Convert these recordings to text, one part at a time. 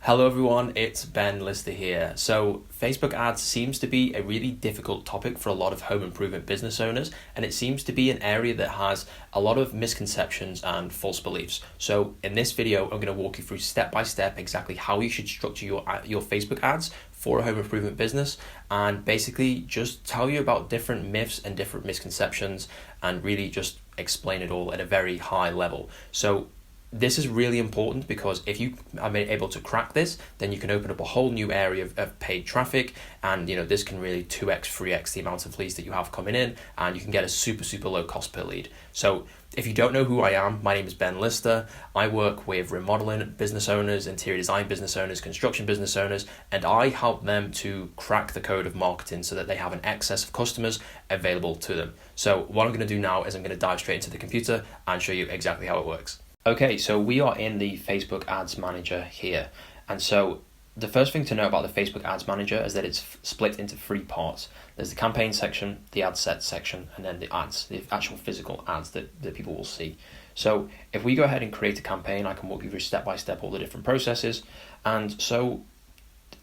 Hello everyone, it's Ben Lister here. So Facebook ads seems to be a really difficult topic for a lot of home improvement business owners, and it seems to be an area that has a lot of misconceptions and false beliefs. So in this video, I'm going to walk you through step by step exactly how you should structure your Facebook ads for a home improvement business, and basically just tell you about different myths and different misconceptions and really just explain it all at a very high level. So this is really important because if you are able to crack this, then you can open up a whole new area of paid traffic, and this can really 2x, 3x the amount of leads that you have coming in, and you can get a super low cost per lead. So if you don't know who I am, my name is Ben Lister. I work with remodeling business owners, interior design business owners, construction business owners, and I help them to crack the code of marketing so that they have an excess of customers available to them. So what I'm going to do now is I'm going to dive straight into the computer and show you exactly how it works. Okay, so we are in the Facebook Ads Manager here. And so the first thing to know about the Facebook Ads Manager is that it's split into three parts. There's the campaign section, the ad set section, and then the ads, the actual physical ads that people will see. So if we go ahead and create a campaign, I can walk you through step by step all the different processes. And so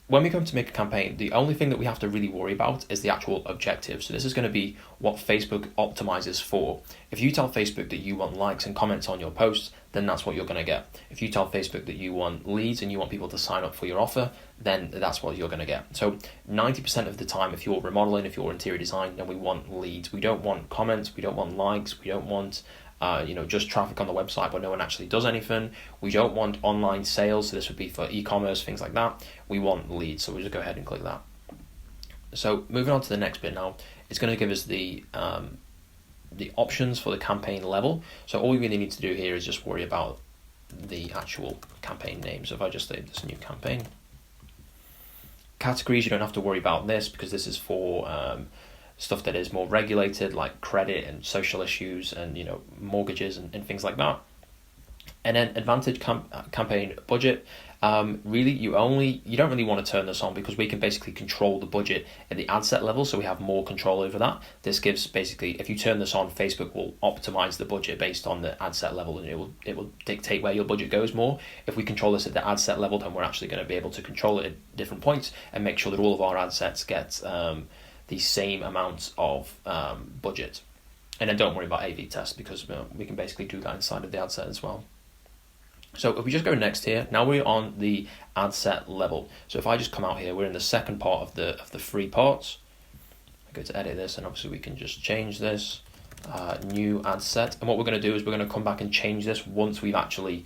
when we come to make a campaign, the only thing that we have to really worry about is the actual objective. So this is going to be what Facebook optimizes for. If you tell Facebook that you want likes and comments on your posts, then that's what you're going to get. If you tell Facebook that you want leads and you want people to sign up for your offer, then that's what you're going to get. So 90% of the time, if you're remodeling, if you're interior design, then we want leads. We don't want comments, we don't want likes, we don't want just traffic on the website, but no one actually does anything. We don't want online sales, so this would be for e-commerce, things like that. We want leads, so we'll just go ahead and click that. So moving on to the next bit now, it's going to give us the options for the campaign level. So all we really need to do here is just worry about the actual campaign name. So if I just say this new campaign. Categories, you don't have to worry about this because this is for stuff that is more regulated, like credit and social issues and mortgages and things like that. And then advantage campaign budget. Really, you don't really want to turn this on because we can basically control the budget at the ad set level, so we have more control over that. This gives basically, if you turn this on, Facebook will optimize the budget based on the ad set level, and it will dictate where your budget goes more. If we control this at the ad set level, then we're actually going to be able to control it at different points and make sure that all of our ad sets get the same amount of budget. And then don't worry about A/B test because we can basically do that inside of the ad set as well. So if we just go next here, now we're on the ad set level. So if I just come out here, we're in the second part of the three parts. I go to edit this, and obviously we can just change this, new ad set. And what we're going to do is we're going to come back and change this once we've actually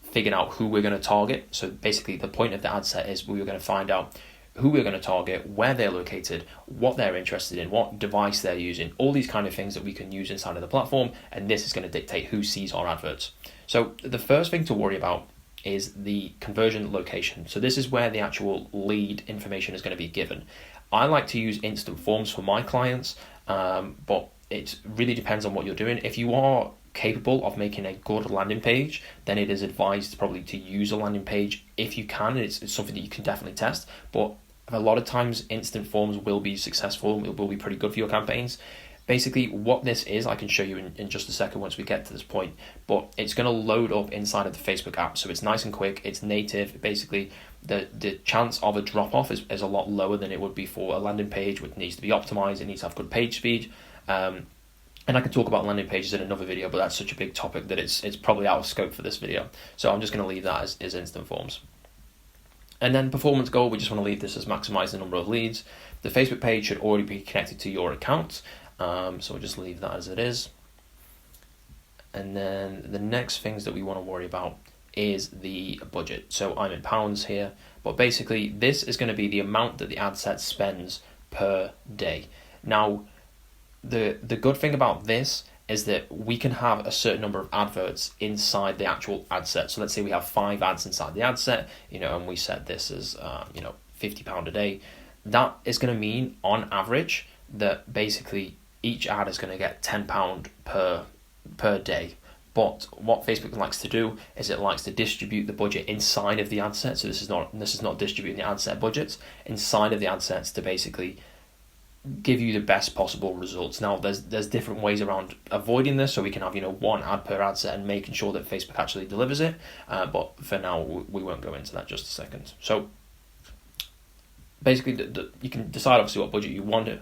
figured out who we're going to target. So basically the point of the ad set is we're going to find out who we're going to target, where they're located, what they're interested in, what device they're using, all these kind of things that we can use inside of the platform, and this is going to dictate who sees our adverts. So the first thing to worry about is the conversion location. So this is where the actual lead information is going to be given. I like to use instant forms for my clients, but it really depends on what you're doing. If you are capable of making a good landing page, then it is advised probably to use a landing page if you can. It's something that you can definitely test, but a lot of times instant forms will be successful, it will be pretty good for your campaigns. Basically what this is, I can show you in just a second once we get to this point, but it's going to load up inside of the Facebook app, so it's nice and quick, it's native. Basically the chance of a drop-off is a lot lower than it would be for a landing page, which needs to be optimized, it needs to have good page speed. And I can talk about landing pages in another video, but that's such a big topic that it's probably out of scope for this video. So I'm just going to leave that as instant forms. And then performance goal, we just want to leave this as maximize the number of leads. The Facebook page should already be connected to your account. So we'll just leave that as it is. And then the next things that we want to worry about is the budget. So I'm in pounds here, but basically this is going to be the amount that the ad set spends per day. Now, the good thing about this is that we can have a certain number of adverts inside the actual ad set. So let's say we have 5 ads inside the ad set, and we set this as £50 a day. That is going to mean on average that basically each ad is going to get £10 per day. But what Facebook likes to do is it likes to distribute the budget inside of the ad set. So this is not distributing the ad set budgets inside of the ad sets to basically give you the best possible results. Now, there's different ways around avoiding this, so we can have, one ad per ad set and making sure that Facebook actually delivers it. But for now, we won't go into that just a second. So basically, you can decide obviously what budget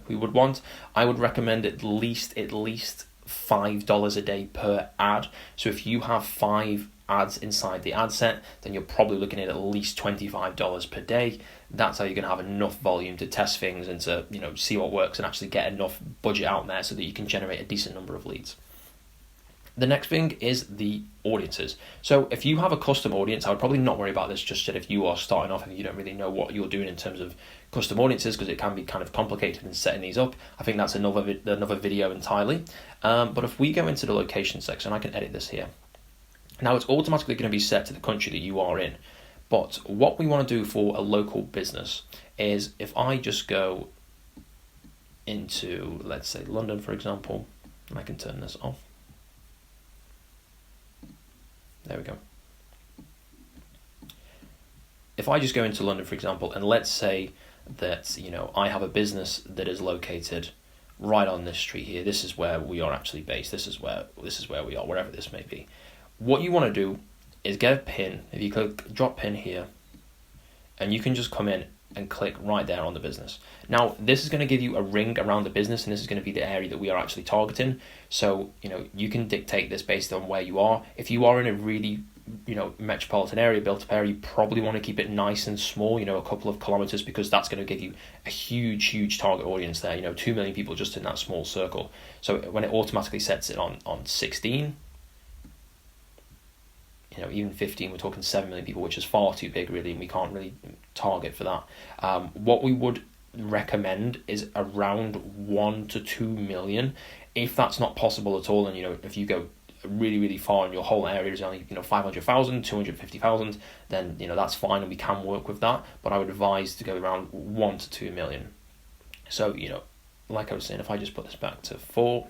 we would want. I would recommend at least $5 a day per ad. So if you have 5 ads inside the ad set, then you're probably looking at least $25 per day. That's how you're going to have enough volume to test things and to see what works and actually get enough budget out there so that you can generate a decent number of leads. The next thing is the audiences. So if you have a custom audience, I would probably not worry about this just yet if you are starting off and you don't really know what you're doing in terms of custom audiences, because it can be kind of complicated in setting these up. I think that's another video entirely. But if we go into the location section, I can edit this here. Now it's automatically going to be set to the country that you are in. But what we want to do for a local business is, if I just go into, let's say, London, for example, and I can turn this off. There we go. If I just go into London, for example, and let's say that, I have a business that is located right on this street here. This is where we are actually based. This is where we are, wherever this may be. What you want to do is get a pin. If you click drop pin here, and you can just come in and click right there on the business. Now, this is going to give you a ring around the business, and this is going to be the area that we are actually targeting. So, you can dictate this based on where you are. If you are in a really, metropolitan area, built-up area, you probably want to keep it nice and small, a couple of kilometers, because that's going to give you a huge target audience there, 2 million people just in that small circle. So when it automatically sets it on 16, even 15, we're talking 7 million people, which is far too big, really, and we can't really target for that. What we would recommend is around 1 to 2 million. If that's not possible at all, and if you go really far and your whole area is only 500,000, 250,000, then that's fine, and we can work with that. But I would advise to go around 1 to 2 million. So like I was saying, if I just put this back to 4,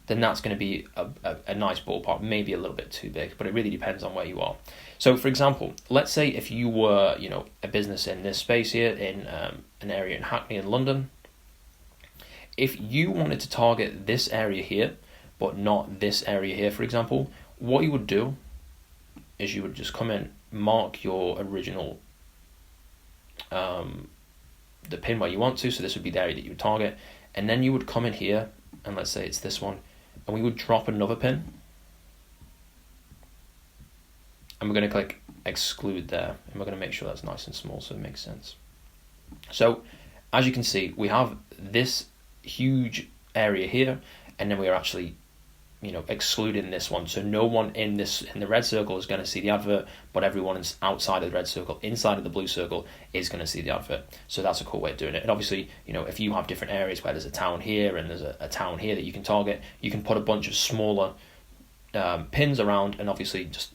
then that's going to be a nice ballpark, maybe a little bit too big, but it really depends on where you are. So, for example, let's say if you were, a business in this space here, in an area in Hackney in London, if you wanted to target this area here, but not this area here, for example, what you would do is you would just come in, mark your original, the pin where you want to, so this would be the area that you would target, and then you would come in here, and let's say it's this one, and we would drop another pin, and we're going to click exclude there, and we're going to make sure that's nice and small so it makes sense. So as you can see, we have this huge area here, and then we are actually excluding this one, so no one in the red circle is going to see the advert, but everyone is outside of the red circle, inside of the blue circle, is going to see the advert. So that's a cool way of doing it. And obviously, if you have different areas where there's a town here and there's a town here that you can target, you can put a bunch of smaller pins around, and obviously just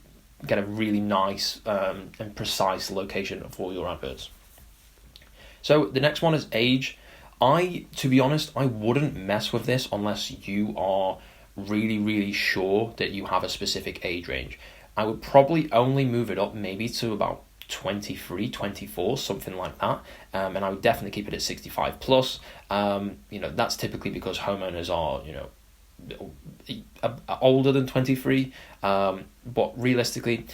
get a really nice and precise location for your adverts. So the next one is age. To be honest, I wouldn't mess with this unless you are really sure that you have a specific age range. I would probably only move it up maybe to about 23, 24, something like that. And I would definitely keep it at 65 plus. That's typically because homeowners are, older than 23. But realistically,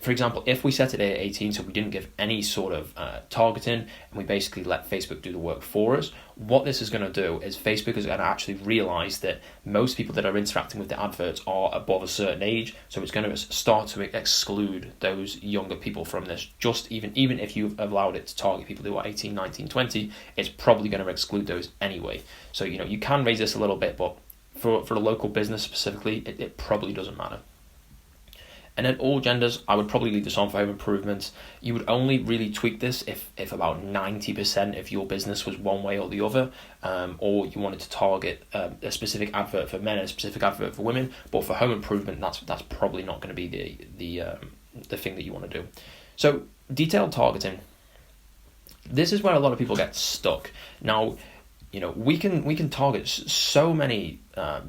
for example, if we set it at 18, so we didn't give any sort of targeting, and we basically let Facebook do the work for us, what this is going to do is Facebook is going to actually realize that most people that are interacting with the adverts are above a certain age, so it's going to start to exclude those younger people from this. Just even if you've allowed it to target people who are 18, 19, 20, it's probably going to exclude those anyway. So, you can raise this a little bit, but for a local business specifically, it probably doesn't matter. And then all genders, I would probably leave this on for home improvements. You would only really tweak this if about 90% of your business was one way or the other, or you wanted to target a specific advert for men and a specific advert for women. But for home improvement, that's probably not going to be the thing that you want to do. So detailed targeting. This is where a lot of people get stuck. Now, we can target so many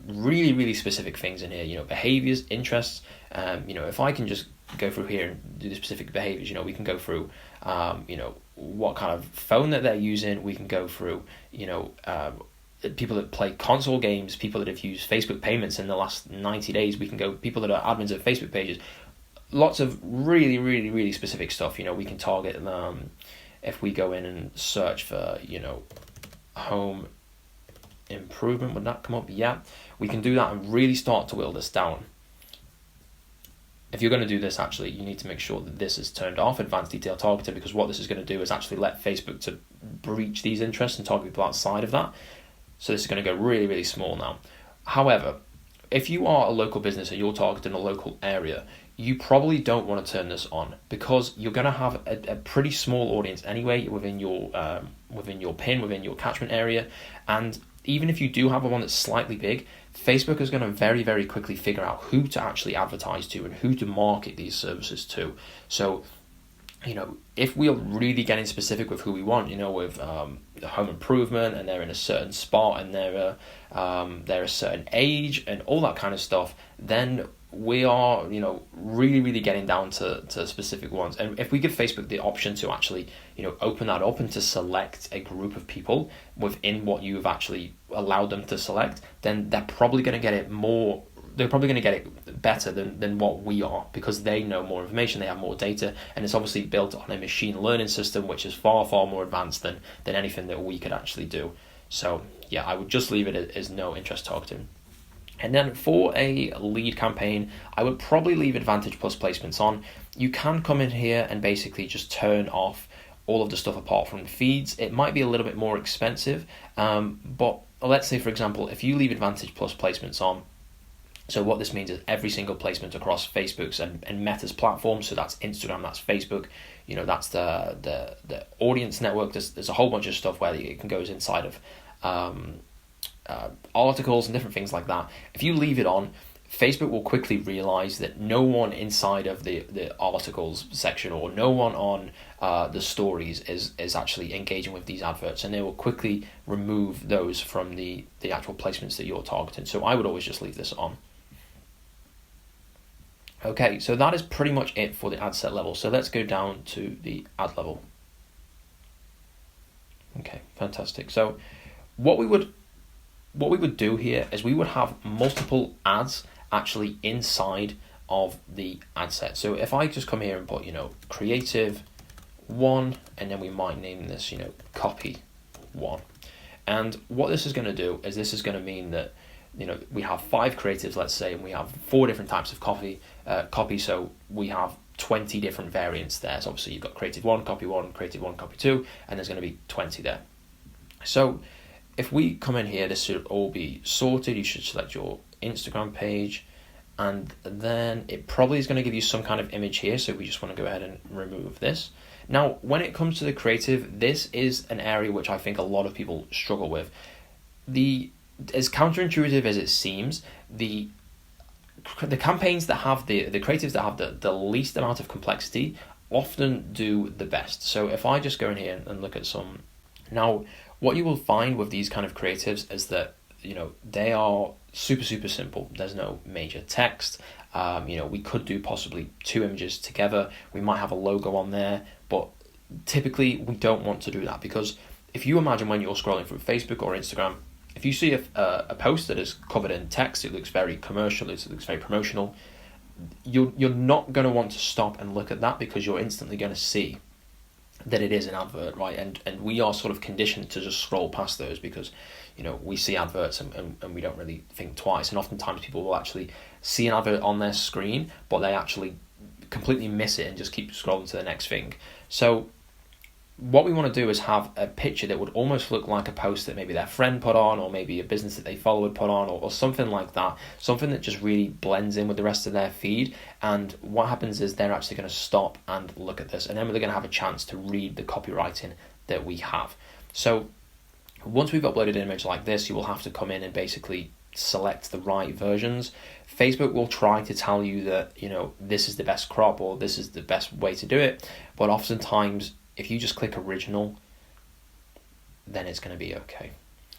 really specific things in here. Behaviors, interests. If I can just go through here and do the specific behaviors. We can go through, what kind of phone that they're using. We can go through, people that play console games, people that have used Facebook payments in the last 90 days. We can go people that are admins of Facebook pages. Lots of really, really, really specific stuff. We can target them. If we go in and search for, home improvement, would that come up? Yeah, we can do that and really start to whittle this down. If you're going to do this, actually, you need to make sure that this is turned off, advanced detail targeting, because what this is going to do is actually let Facebook to breach these interests and target people outside of that. So this is going to go really, really small now. However, if you are a local business and you're targeting a local area, you probably don't want to turn this on, because you're going to have a pretty small audience anyway within your pin, within your catchment area. And even if you do have one that's slightly big, Facebook is going to very, very quickly figure out who to actually advertise to and who to market these services to. So, if we're really getting specific with who we want, with the home improvement, and they're in a certain spot, and they're a certain age and all that kind of stuff, then we are, really, really getting down to specific ones. And if we give Facebook the option to actually, open that up and to select a group of people within what you've actually allowed them to select, then they're probably going to get it more. They're probably going to get it better than what we are, because they know more information, they have more data, and it's obviously built on a machine learning system, which is far, far more advanced than anything that we could actually do. So yeah, I would just leave it as no interest targeting. And then for a lead campaign, I would probably leave Advantage Plus placements on. You can come in here and basically just turn off all of the stuff apart from the feeds. It might be a little bit more expensive, but let's say, for example, if you leave Advantage Plus placements on, so what this means is every single placement across Facebook's and Meta's platforms, so that's Instagram, that's Facebook, that's the audience network. There's a whole bunch of stuff where it can go inside of articles and different things like that. If you leave it on, Facebook will quickly realize that no one inside of the articles section, or no one on the stories is actually engaging with these adverts, and they will quickly remove those from the actual placements that you're targeting. So I would always just leave this on. Okay, so that is pretty much it for the ad set level. So let's go down to the ad level. Okay, fantastic. So what we would do here is we would have multiple ads actually inside of the ad set. So if I just come here and put, creative 1, and then we might name this, copy 1. And what this is going to do is this is going to mean that, we have 5 creatives, let's say, and we have 4 different types of copy. So we have 20 different variants there. So obviously you've got creative 1, copy 1, creative 1, copy 2, and there's going to be 20 there. So if we come in here, this should all be sorted. You should select your Instagram page, and then it probably is going to give you some kind of image here. So we just want to go ahead and remove this. Now, when it comes to the creative, this is an area which I think a lot of people struggle with. As counterintuitive as it seems, the campaigns that have the creatives that have the least amount of complexity often do the best. So if I just go in here and look at some, now what you will find with these kind of creatives is that they are super, super simple. There's no major text. We could do possibly 2 images together. We might have a logo on there, but typically we don't want to do that, because if you imagine when you're scrolling through Facebook or Instagram, if you see a post that is covered in text, it looks very commercial, it looks very promotional, you're not going to want to stop and look at that, because you're instantly going to see that it is an advert, right? And we are sort of conditioned to just scroll past those, because we see adverts and we don't really think twice. And oftentimes people will actually see an advert on their screen, but they actually completely miss it and just keep scrolling to the next thing. So what we want to do is have a picture that would almost look like a post that maybe their friend put on, or maybe a business that they follow would put on, or something like that. Something that just really blends in with the rest of their feed. And what happens is they're actually going to stop and look at this, and then they're going to have a chance to read the copywriting that we have. So once we've uploaded an image like this, you will have to come in and basically select the right versions. Facebook will try to tell you that, this is the best crop, or this is the best way to do it. But oftentimes, if you just click original, then it's going to be okay.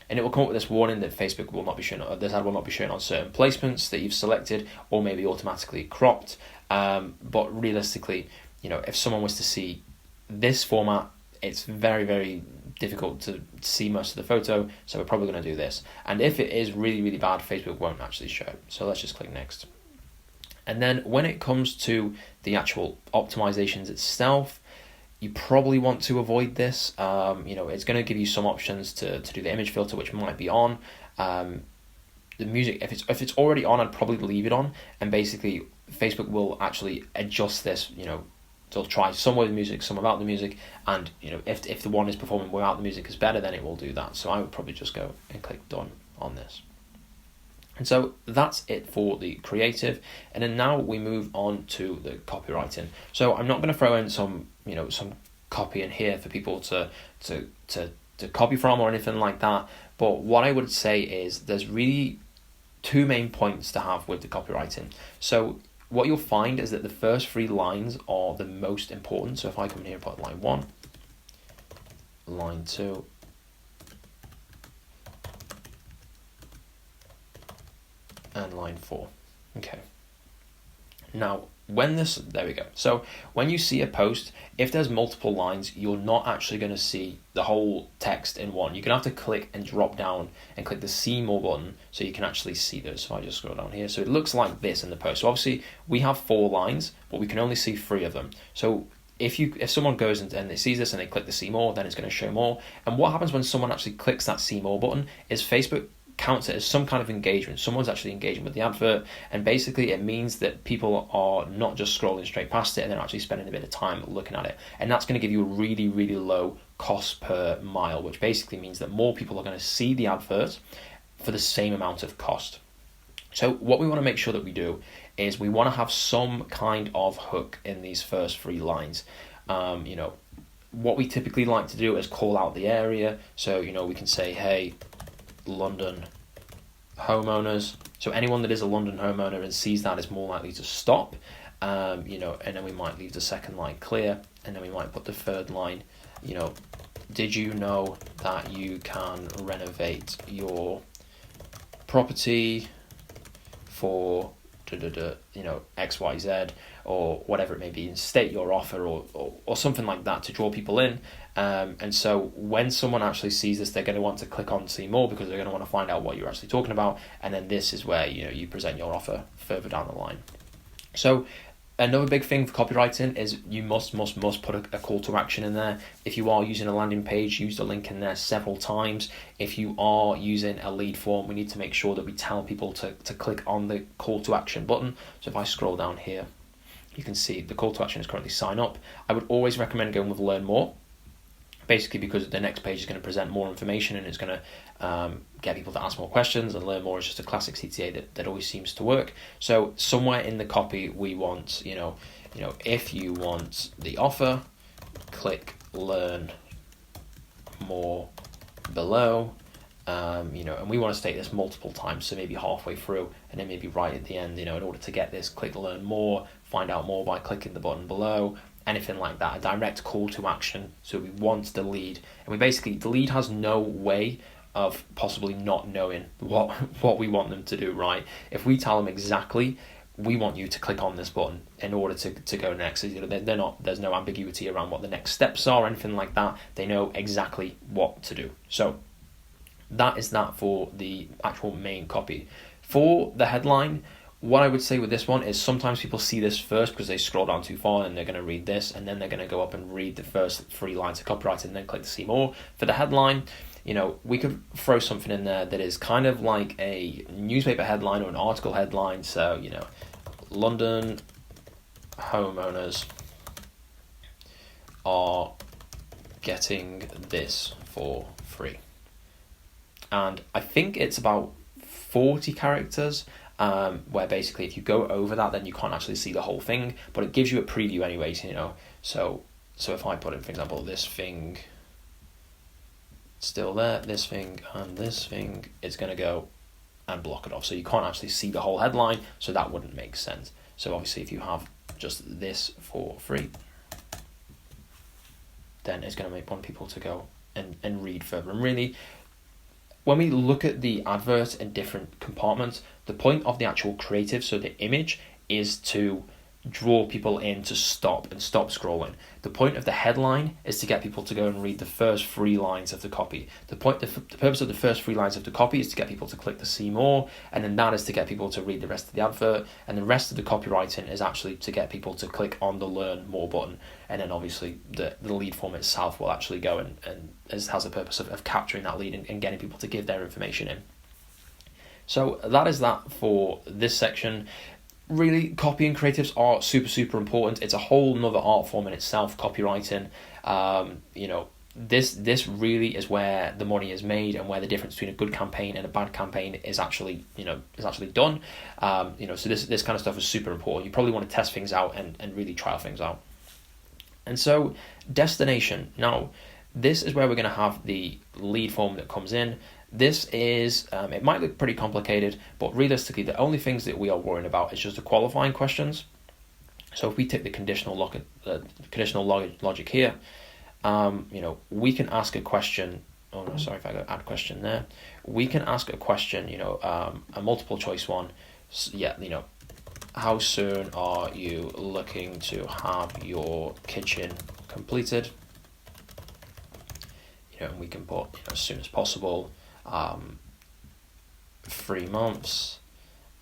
and it will come up with this warning that Facebook will not be shown, or this ad will not be shown on certain placements that you've selected, or maybe automatically cropped. But realistically, if someone was to see this format, it's very, very difficult to see most of the photo, so we're probably going to do this. And if it is really, really bad, Facebook won't actually show. So let's just click next. And then when it comes to the actual optimizations itself, you probably want to avoid this. It's going to give you some options to do the image filter, which might be on. The music, if it's already on, I'd probably leave it on, and basically Facebook will actually adjust this. They'll try some with music, some without the music, and if the one is performing without the music is better, then it will do that. So I would probably just go and click done on this. And so that's it for the creative. And then now we move on to the copywriting. So I'm not going to throw in some copy in here for people to copy from or anything like that. But what I would say is there's really two main points to have with the copywriting. So what you'll find is that the first 3 lines are the most important. So if I come in here and put line 1, line 2, and line 4. Okay. Now, there we go. So when you see a post, if there's multiple lines, you're not actually going to see the whole text in one. You're going to have to click and drop down and click the see more button so you can actually see those. So I just scroll down here. So it looks like this in the post. So obviously we have 4 lines, but we can only see 3 of them. So if someone goes and they sees this and they click the see more, then it's going to show more. And what happens when someone actually clicks that see more button is Facebook counts it as some kind of engagement. Someone's actually engaging with the advert, and basically it means that people are not just scrolling straight past it, and they're actually spending a bit of time looking at it. And that's going to give you a really, really low cost per mile, which basically means that more people are going to see the advert for the same amount of cost. So what we want to make sure that we do is we want to have some kind of hook in these first 3 lines. What we typically like to do is call out the area. So, we can say, hey, London homeowners. So anyone that is a London homeowner and sees that is more likely to stop. And then we might leave the second line clear, and then we might put the third line, did you know that you can renovate your property for XYZ, or whatever it may be, and state your offer or something like that to draw people in. And so when someone actually sees this, they're going to want to click on see more, because they're going to want to find out what you're actually talking about. And then this is where you present your offer further down the line. So another big thing for copywriting is you must put a call to action in there. If you are using a landing page, use the link in there several times. If you are using a lead form, we need to make sure that we tell people to click on the call to action button. So if I scroll down here, you can see the call to action is currently sign up. I would always recommend going with learn more, basically because the next page is going to present more information, and it's going to get people to ask more questions, and learn more is just a classic CTA that always seems to work. So somewhere in the copy we want, if you want the offer, click learn more below, and we want to state this multiple times, so maybe halfway through, and then maybe right at the end, in order to get this, click learn more, find out more by clicking the button below, anything like that, a direct call to action. So we want the lead, and the lead has no way of possibly not knowing what we want them to do, right? If we tell them exactly, we want you to click on this button in order to go next. So, there's no ambiguity around what the next steps are or anything like that. They know exactly what to do. So that is that for the actual main copy. For the headline, what I would say with this one is sometimes people see this first because they scroll down too far, and they're going to read this, and then they're going to go up and read the first 3 lines of copyright and then click to see more. For the headline, we could throw something in there that is kind of like a newspaper headline or an article headline. So, London homeowners are getting this for free. And I think it's about 40 characters. Where basically if you go over that, then you can't actually see the whole thing, but it gives you a preview anyways, so if I put in, for example, this thing still there, this thing and this thing, it's going to go and block it off, so you can't actually see the whole headline, so that wouldn't make sense. So obviously if you have just this for free, then it's going to want people to go and read further. And really, when we look at the advert in different compartments, the point of the actual creative, so the image, is to draw people in to stop scrolling. The point of the headline is to get people to go and read the first 3 lines of the copy. The purpose of the first 3 lines of the copy is to get people to click the see more, and then that is to get people to read the rest of the advert, and the rest of the copywriting is actually to get people to click on the learn more button, and then obviously the lead form itself will actually go and has the purpose of capturing that lead and getting people to give their information in. So that is that for this section. Really, copy and creatives are super important. It's a whole nother art form in itself, copywriting. This really is where the money is made, and where the difference between a good campaign and a bad campaign is actually done. So this kind of stuff is super important. You probably want to test things out and really trial things out. And so destination. Now, this is where we're going to have the lead form that comes in. This is, it might look pretty complicated, but realistically, the only things that we are worrying about is just the qualifying questions. So if we take the conditional logic here, we can ask a question. Oh no, sorry if I go add question there. We can ask a question, a multiple choice one. So, how soon are you looking to have your kitchen completed? And we can put as soon as possible. 3 months,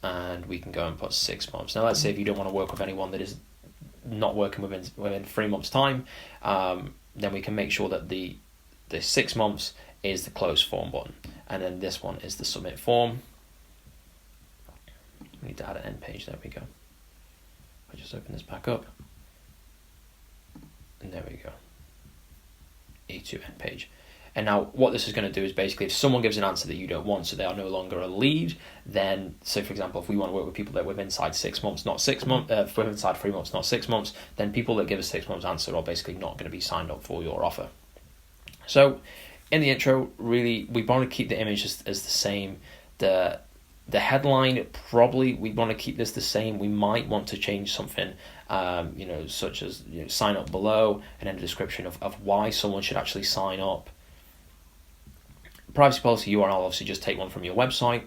and we can go and put 6 months. Now let's say if you don't want to work with anyone that is not working within 3 months time, then we can make sure that the 6 months is the close form button, and then this one is the submit form. We need to add an end page. There we go. I just open this back up, and there we go. E2 end page. And now what this is going to do is basically, if someone gives an answer that you don't want, so they are no longer a lead, then, so for example, if we want to work with people that within inside 6 months, not 6 months, within inside 3 months, not 6 months, then people that give a 6 months answer are basically not going to be signed up for your offer. So in the intro, really, we want to keep the image as the same. The headline, probably we want to keep this the same. We might want to change something, such as sign up below, and then a description of why someone should actually sign up. Privacy policy URL, obviously just take one from your website.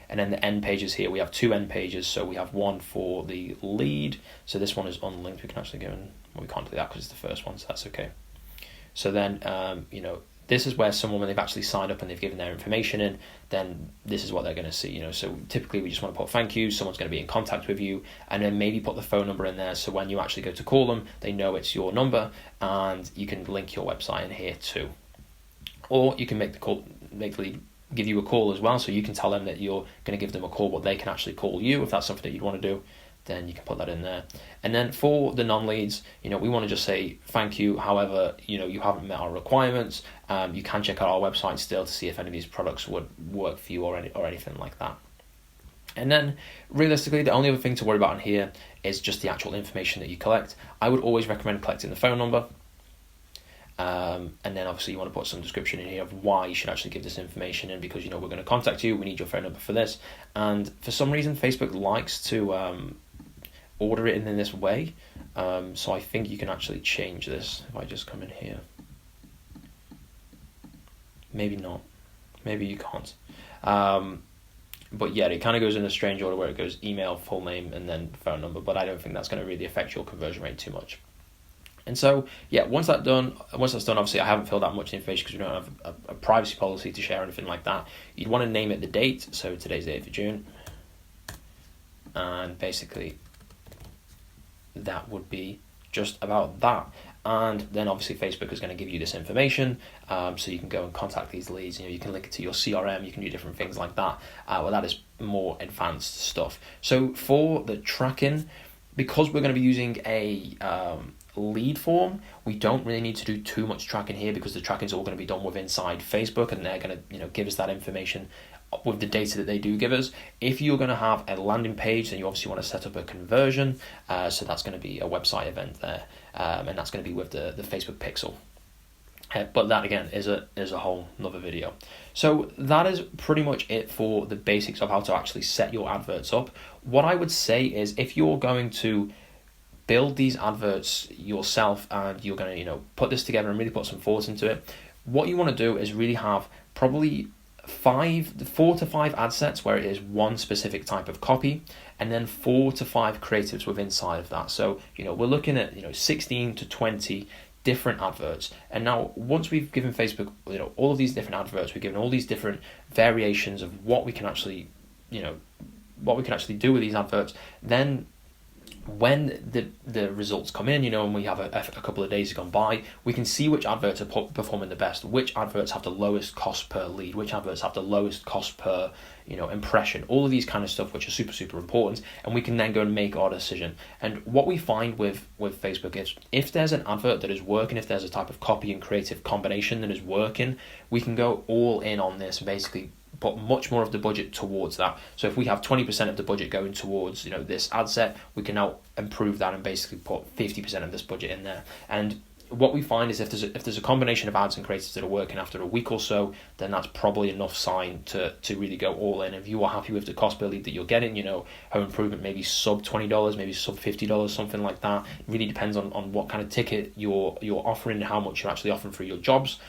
And then the end pages here, we have 2 end pages. So we have one for the lead. So this one is unlinked. We can actually go and, we can't do that because it's the first one, so that's okay. So then, this is where someone, when they've actually signed up and they've given their information in, then this is what they're going to see. So typically we just want to put thank you, someone's going to be in contact with you, and then maybe put the phone number in there, so when you actually go to call them, they know it's your number, and you can link your website in here too. Or you can make the call, give you a call as well, so you can tell them that you're going to give them a call, but they can actually call you if that's something that you'd want to do. Then you can put that in there. And then for the non-leads, we want to just say thank you. However, you haven't met our requirements. You can check out our website still to see if any of these products would work for you or anything like that. And then realistically, the only other thing to worry about in here is just the actual information that you collect. I would always recommend collecting the phone number. And then obviously you want to put some description in here of why you should actually give this information in, because we're going to contact you, we need your phone number for this. And for some reason Facebook likes to order it in this way, so I think you can actually change this if I just come in here. Maybe not, maybe you can't, but yeah, it kind of goes in a strange order where it goes email, full name, and then phone number, but I don't think that's going to really affect your conversion rate too much. And so, yeah, once that's done, obviously I haven't filled out much information because we don't have a privacy policy to share or anything like that. You'd want to name it the date, so today's the 8th of June. And basically, that would be just about that. And then obviously Facebook is going to give you this information, so you can go and contact these leads. You can link it to your CRM, you can do different things like that. Well, that is more advanced stuff. So for the tracking, because we're going to be using a lead form, we don't really need to do too much tracking here, because the tracking is all going to be done with inside Facebook, and they're going to give us that information with the data that they do give us. If you're going to have a landing page, then you obviously want to set up a conversion, so that's going to be a website event there, and that's going to be with the Facebook pixel. But that again is a whole nother video. So that is pretty much it for the basics of how to actually set your adverts up. What I would say is, if you're going to build these adverts yourself and you're going to put this together and really put some thought into it, what you want to do is really have probably 4 to 5 ad sets where it is one specific type of copy, and then 4 to 5 creatives within inside of that. So, we're looking at, 16 to 20 different adverts. And now once we've given Facebook, all of these different adverts, we've given all these different variations of what we can actually, do with these adverts, then when the results come in, and we have a couple of days gone by, we can see which adverts are performing the best, which adverts have the lowest cost per lead, which adverts have the lowest cost per impression, all of these kind of stuff, which are super, super important, and we can then go and make our decision. And what we find with Facebook is, if there's an advert that is working, if there's a type of copy and creative combination that is working, we can go all in on this, basically put much more of the budget towards that. So if we have 20% of the budget going towards this ad set, we can now improve that and basically put 50% of this budget in there. And what we find is if there's a combination of ads and creatives that are working after a week or so, then that's probably enough sign to really go all in. If you are happy with the cost per lead that you're getting, home improvement maybe sub $20, maybe sub $50, something like that. It really depends on what kind of ticket you're offering and how much you're actually offering for your jobs.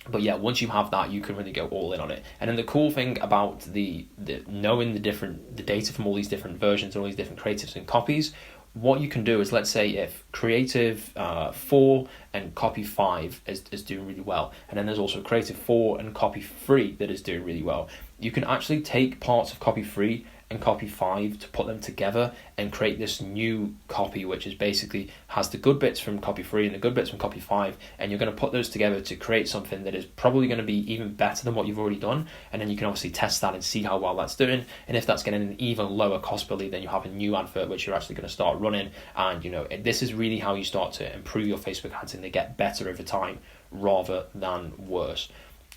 But yeah, once you have that, you can really go all in on it. And then the cool thing about the knowing the data from all these different versions, all these different creatives and copies, what you can do is, let's say if creative 4 and copy 5 is doing really well, and then there's also creative 4 and copy 3 that is doing really well, you can actually take parts of copy 3 and copy 5 to put them together and create this new copy, which is basically has the good bits from copy 3 and the good bits from copy 5, and you're going to put those together to create something that is probably going to be even better than what you've already done. And then you can obviously test that and see how well that's doing, and if that's getting an even lower cost per lead, then you have a new advert which you're actually going to start running. And this is really how you start to improve your Facebook ads, and they get better over time rather than worse.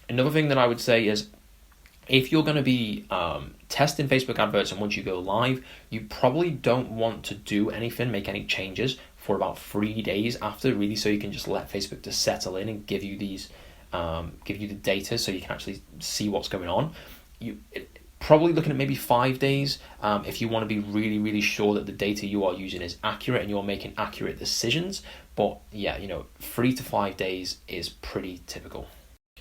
Another thing that I would say is, if you're going to be testing Facebook adverts and once you go live, you probably don't want to do anything, make any changes for about 3 days after, really, so you can just let Facebook to settle in and give you these, give you the data so you can actually see what's going on. Probably looking at maybe 5 days if you want to be really, really sure that the data you are using is accurate and you're making accurate decisions. But yeah, 3 to 5 days is pretty typical.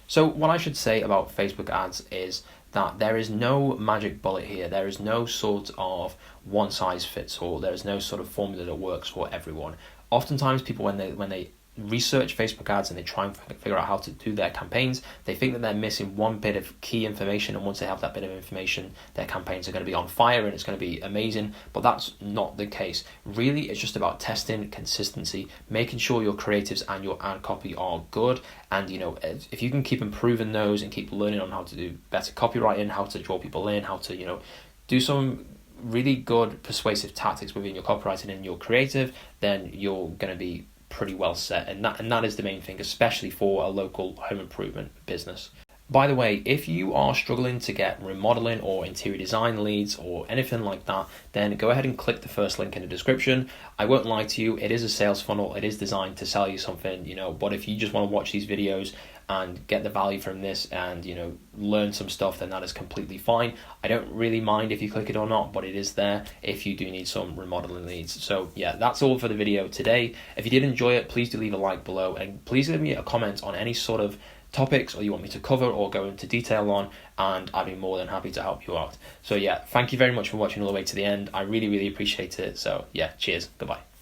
So what I should say about Facebook ads is that there is no magic bullet here. There is no sort of one size fits all. There is no sort of formula that works for everyone. Oftentimes people, when they research Facebook ads and they try and figure out how to do their campaigns, they think that they're missing one bit of key information, and once they have that bit of information, their campaigns are going to be on fire and it's going to be amazing. But that's not the case. Really, it's just about testing, consistency, making sure your creatives and your ad copy are good. And if you can keep improving those and keep learning on how to do better copywriting, how to draw people in, how to do some really good persuasive tactics within your copywriting and your creative, then you're going to be pretty well set. And that is the main thing, especially for a local home improvement business. By the way, if you are struggling to get remodeling or interior design leads or anything like that, then go ahead and click the first link in the description. I won't lie to you, it is a sales funnel. It is designed to sell you something, but if you just want to watch these videos and get the value from this and learn some stuff, then that is completely fine. I don't really mind if you click it or not, but it is there if you do need some remodeling leads. So yeah, that's all for the video today. If you did enjoy it, please do leave a like below, and please leave me a comment on any sort of topics or you want me to cover or go into detail on, and I'd be more than happy to help you out. So yeah, thank you very much for watching all the way to the end. I really, really appreciate it. So yeah, cheers, goodbye.